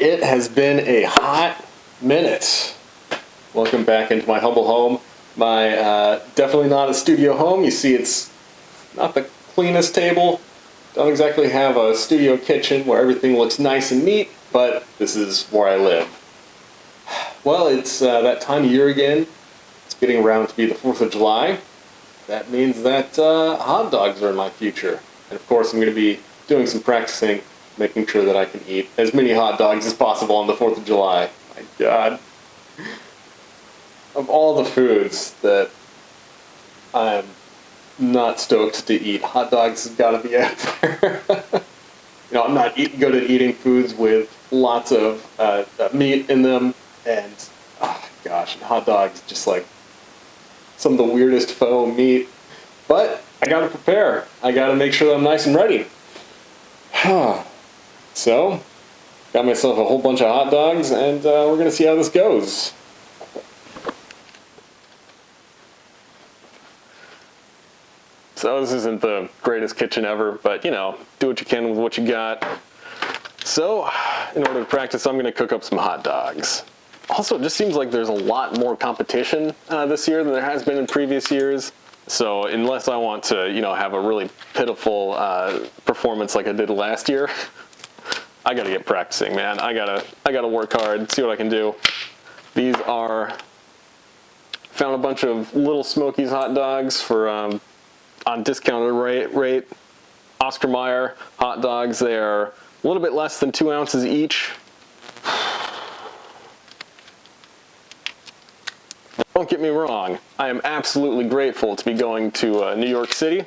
It has been a hot minute. Welcome back into my humble home. My definitely not a studio home. You see, it's not the cleanest table. Don't exactly have a studio kitchen where everything looks nice and neat, but this is where I live. Well, it's that time of year again. It's getting around to be the 4th of July. That means that hot dogs are in my future. And of course, I'm going to be doing some practicing, making sure that I can eat as many hot dogs as possible on the 4th of July. My God. Of all the foods that I'm not stoked to eat, hot dogs has got to be up there. I'm not good at eating foods with lots of meat in them, and oh gosh, hot dogs just like some of the weirdest faux meat. But I gotta prepare. I gotta make sure that I'm nice and ready. So, got myself a whole bunch of hot dogs, and we're gonna see how this goes. So this isn't the greatest kitchen ever, but do what you can with what you got. So, in order to practice, I'm gonna cook up some hot dogs. Also, it just seems like there's a lot more competition this year than there has been in previous years. So unless I want to, have a really pitiful performance like I did last year, I gotta get practicing, man. I gotta work hard, see what I can do. These are, found a bunch of Little Smokies hot dogs for on discounted rate. Oscar Mayer hot dogs. They're a little bit less than 2 ounces each. Don't get me wrong, I am absolutely grateful to be going to New York City.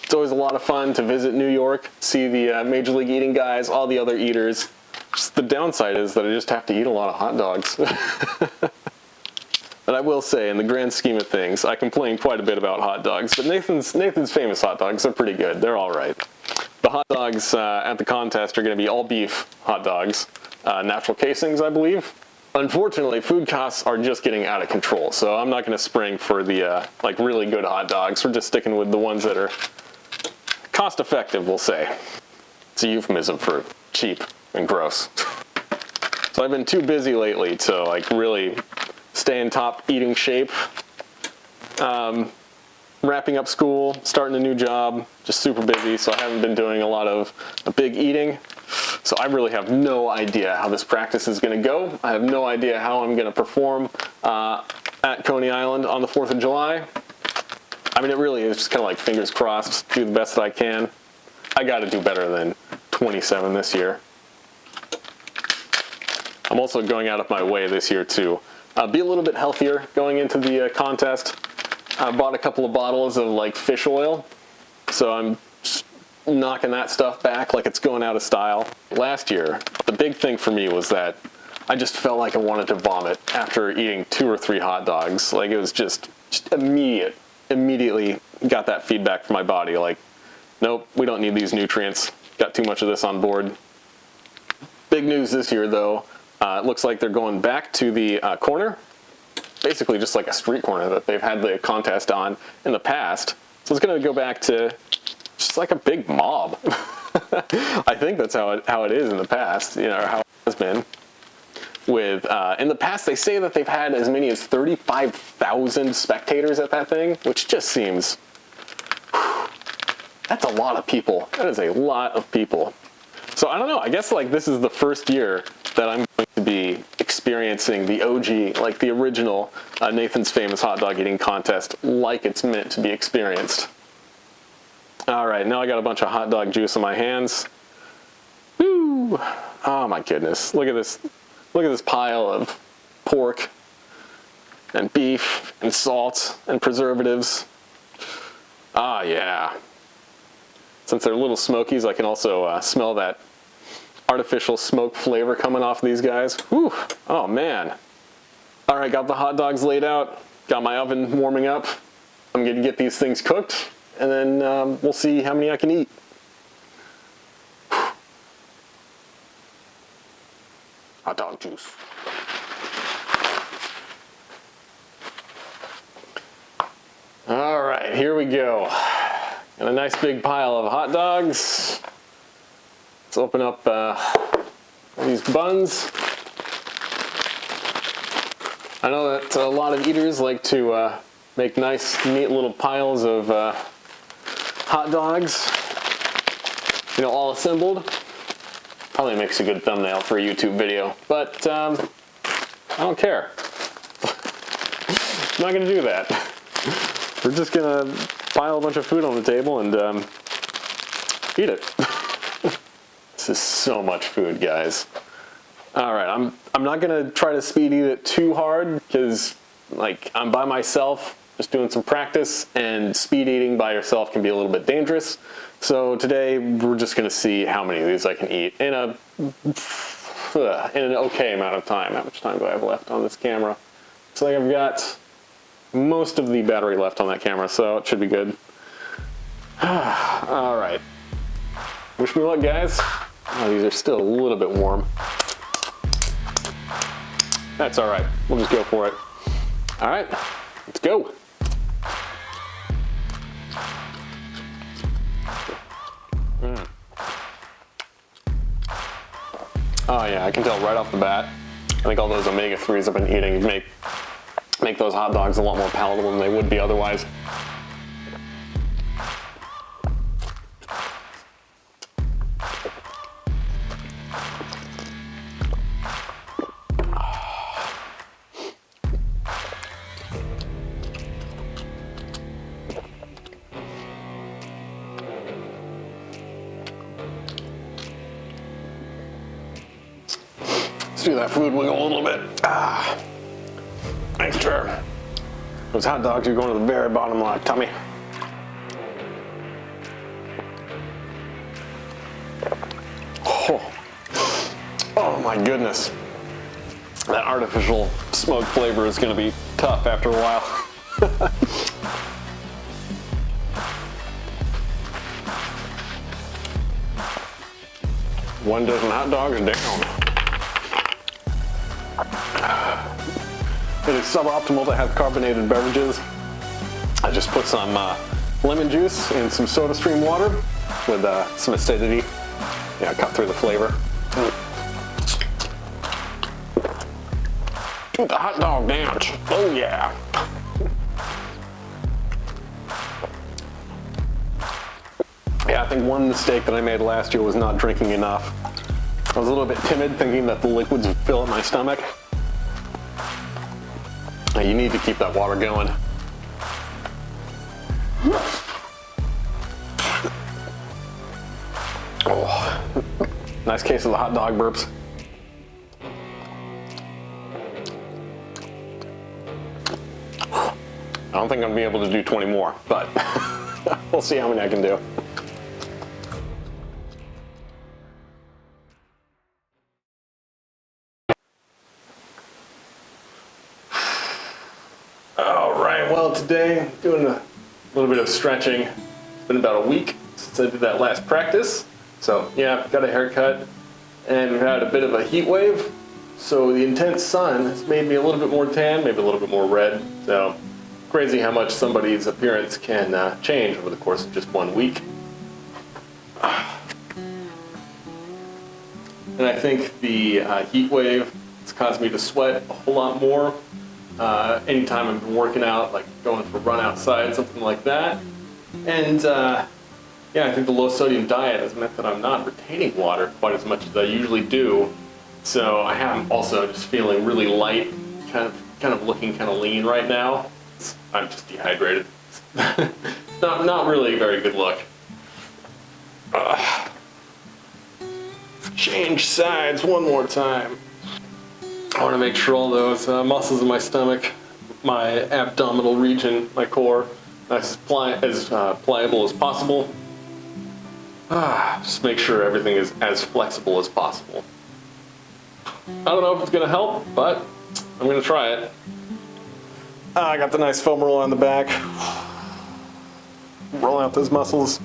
It's always a lot of fun to visit New York, see the Major League Eating guys, all the other eaters. Just the downside is that I just have to eat a lot of hot dogs. But I will say, in the grand scheme of things, I complain quite a bit about hot dogs, but Nathan's Famous hot dogs are pretty good. They're all right. The hot dogs at the contest are going to be all beef hot dogs, natural casings, I believe. Unfortunately, food costs are just getting out of control, so I'm not going to spring for the really good hot dogs. We're just sticking with the ones that are cost-effective, we'll say. It's a euphemism for cheap and gross. So I've been too busy lately to really stay in top eating shape. Wrapping up school, starting a new job, just super busy, so I haven't been doing a lot of big eating. So I really have no idea how this practice is going to go. I have no idea how I'm going to perform at Coney Island on the 4th of July. I mean, it really is just kind of like fingers crossed, do the best that I can. I got to do better than 27 this year. I'm also going out of my way this year to be a little bit healthier going into the contest. I bought a couple of bottles of fish oil, so I'm knocking that stuff back like it's going out of style. Last year, the big thing for me was that I just felt like I wanted to vomit after eating 2 or 3 hot dogs. It was just immediately got that feedback from my body, nope, we don't need these nutrients, got too much of this on board. Big news this year though, it looks like they're going back to the corner, basically just like a street corner that they've had the contest on in the past. So it's going to go back to just like a big mob. I think that's how it is in the past, or how it has been. With in the past, they say that they've had as many as 35,000 spectators at that thing, which just seems, that's a lot of people. That is a lot of people. So I don't know, I guess this is the first year that I'm going to be experiencing the OG, the original Nathan's Famous hot dog eating contest, like it's meant to be experienced. All right, now I got a bunch of hot dog juice in my hands. Woo! Oh my goodness, look at this. Look at this pile of pork and beef and salt and preservatives. Ah, yeah. Since they're Little Smokies, I can also smell that artificial smoke flavor coming off these guys. Whew. Oh, man. All right, got the hot dogs laid out. Got my oven warming up. I'm going to get these things cooked, and then we'll see how many I can eat. Hot dog juice. All right, here we go. And a nice big pile of hot dogs. Let's open up these buns. I know that a lot of eaters like to make nice, neat little piles of hot dogs, you know, all assembled. Probably makes a good thumbnail for a YouTube video, but I don't care. I'm not gonna do that. We're just gonna pile a bunch of food on the table and eat it. This is so much food, guys. All right, I'm not gonna try to speed eat it too hard because, like, I'm by myself, just doing some practice, and speed eating by yourself can be a little bit dangerous. So today we're just gonna see how many of these I can eat in an okay amount of time. How much time do I have left on this camera? Looks like I've got most of the battery left on that camera, so it should be good. All right. Wish me luck, guys. Oh, these are still a little bit warm. That's all right. We'll just go for it. All right, let's go. Oh yeah, I can tell right off the bat. I think all those omega-3s I've been eating make those hot dogs a lot more palatable than they would be otherwise. Let's do that food wiggle a little bit. Make sure those hot dogs are going to the very bottom of my tummy. Oh my goodness. That artificial smoke flavor is going to be tough after a while. One dozen hot dogs down. It is suboptimal to have carbonated beverages. I just put some lemon juice in some SodaStream water with some acidity. Yeah, cut through the flavor. Do the hot dog dance. Oh yeah. Yeah, I think one mistake that I made last year was not drinking enough. I was a little bit timid, thinking that the liquids would fill up my stomach. You need to keep that water going. Oh, nice case of the hot dog burps. I don't think I'm gonna be able to do 20 more, but we'll see how many I can do. Well, today, doing a little bit of stretching. It's been about a week since I did that last practice. So yeah, got a haircut, and we've had a bit of a heat wave. So the intense sun has made me a little bit more tan, maybe a little bit more red. So crazy how much somebody's appearance can change over the course of just 1 week. And I think the heat wave has caused me to sweat a whole lot more. Anytime I've been working out, like going for a run outside, something like that. And yeah, I think the low sodium diet has meant that I'm not retaining water quite as much as I usually do. So I am also just feeling really light, kind of looking kind of lean right now. I'm just dehydrated. not really a very good look. Change sides one more time. I want to make sure all those muscles in my stomach, my abdominal region, my core, as pliable as possible. Just make sure everything is as flexible as possible. I don't know if it's going to help, but I'm going to try it. I got the nice foam roller on the back. Rolling out those muscles.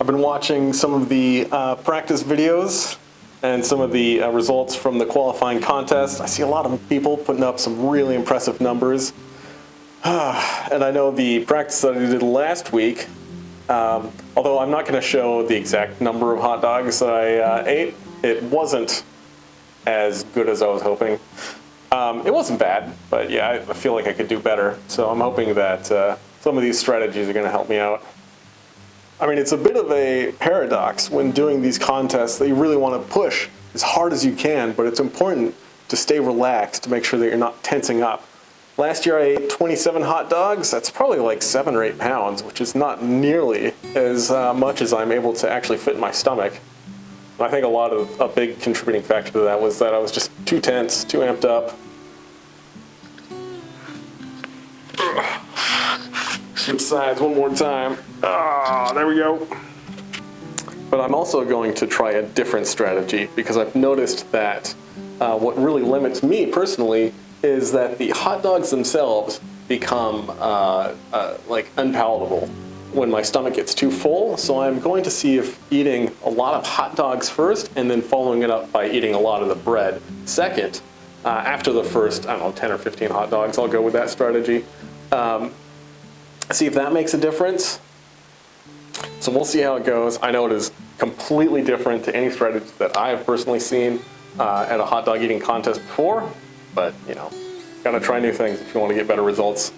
I've been watching some of the practice videos and some of the results from the qualifying contest. I see a lot of people putting up some really impressive numbers. And I know the practice that I did last week, Although I'm not going to show the exact number of hot dogs that I ate. It wasn't as good as I was hoping. It wasn't bad, but yeah, I feel like I could do better. So I'm hoping that some of these strategies are going to help me out. I mean, it's a bit of a paradox when doing these contests that you really want to push as hard as you can, but it's important to stay relaxed to make sure that you're not tensing up. Last year I ate 27 hot dogs. That's probably like 7 or 8 pounds, which is not nearly as much as I'm able to actually fit in my stomach. And I think a big contributing factor to that was that I was just too tense, too amped up. Switch sides one more time. Ah, there we go. But I'm also going to try a different strategy because I've noticed that what really limits me personally is that the hot dogs themselves become like unpalatable when my stomach gets too full. So I'm going to see if eating a lot of hot dogs first and then following it up by eating a lot of the bread second. After the first, I don't know, 10 or 15 hot dogs, I'll go with that strategy. See if that makes a difference. So we'll see how it goes. I know it is completely different to any strategy that I have personally seen at a hot dog eating contest before, but you know, gotta try new things if you want to get better results.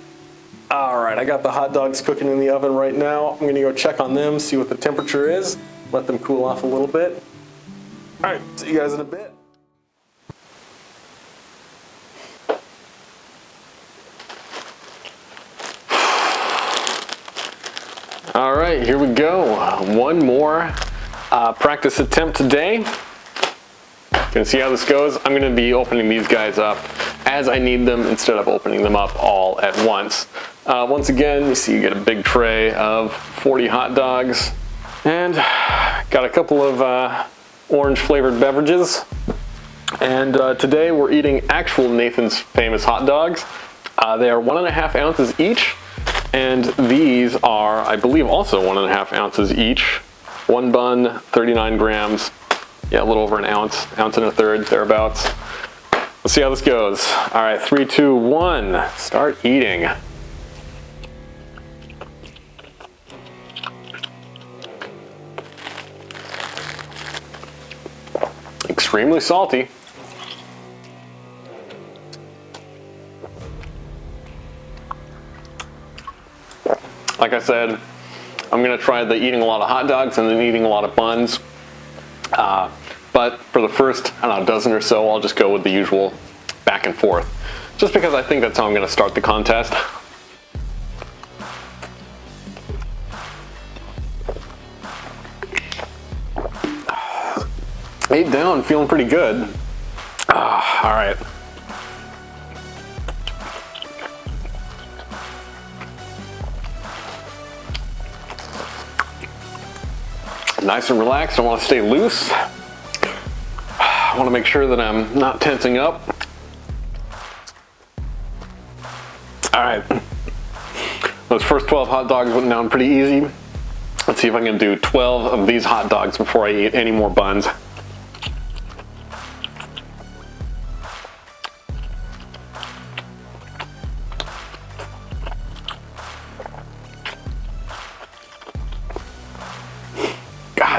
All right, I got the hot dogs cooking in the oven right now. I'm gonna go check on them, see what the temperature is, let them cool off a little bit. All right, see you guys in a bit. All right, here we go. One more practice attempt today. Gonna see how this goes. I'm gonna be opening these guys up as I need them instead of opening them up all at once. Once again, you see you get a big tray of 40 hot dogs and got a couple of orange flavored beverages. And today we're eating actual Nathan's Famous hot dogs. They are 1.5 ounces each. And these are, I believe, also 1.5 ounces each. One bun, 39 grams. Yeah, a little over an ounce, ounce and a third, thereabouts. Let's see how this goes. All right, 3, 2, 1, start eating. Extremely salty. Like I said, I'm gonna try the eating a lot of hot dogs and then eating a lot of buns. But for the first, I don't know, dozen or so, I'll just go with the usual back and forth. Just because I think that's how I'm gonna start the contest. Ate down, feeling pretty good. All right. Nice and relaxed, I want to stay loose. I want to make sure that I'm not tensing up. All right, those first 12 hot dogs went down pretty easy. Let's see if I can do 12 of these hot dogs before I eat any more buns.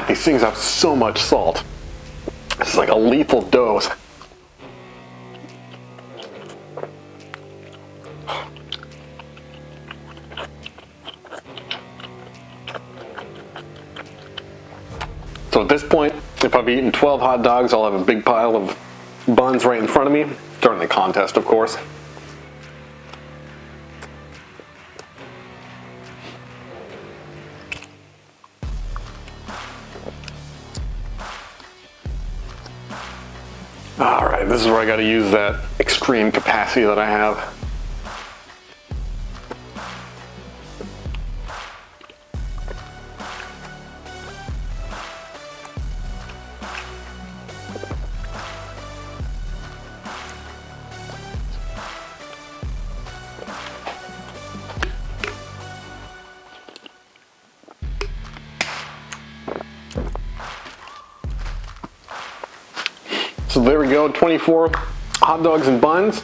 These things have so much salt. This is like a lethal dose. So at this point, if I've eaten 12 hot dogs, I'll have a big pile of buns right in front of me, during the contest, of course. All right, this is where I got to use that extreme capacity that I have. So there we go, 24 hot dogs and buns.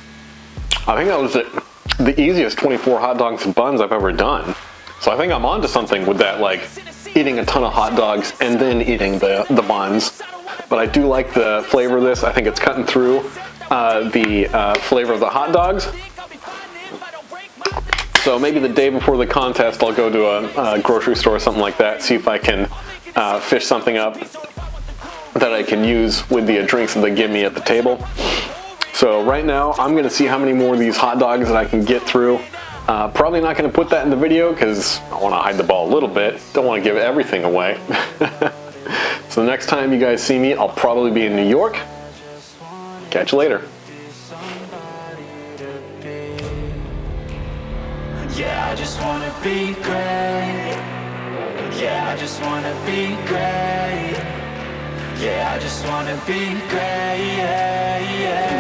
I think that was the easiest 24 hot dogs and buns I've ever done. So I think I'm onto something with that, like eating a ton of hot dogs and then eating the buns. But I do like the flavor of this. I think it's cutting through the flavor of the hot dogs. So maybe the day before the contest, I'll go to a grocery store or something like that, see if I can fish something up that I can use with the drinks that they give me at the table. So right now, I'm gonna see how many more of these hot dogs that I can get through. Probably not gonna put that in the video because I wanna hide the ball a little bit. Don't wanna give everything away. So next time you guys see me, I'll probably be in New York. Catch you later. Yeah, I just wanna be great. Yeah, I just wanna be great. Yeah, I just wanna be great. Yeah, yeah.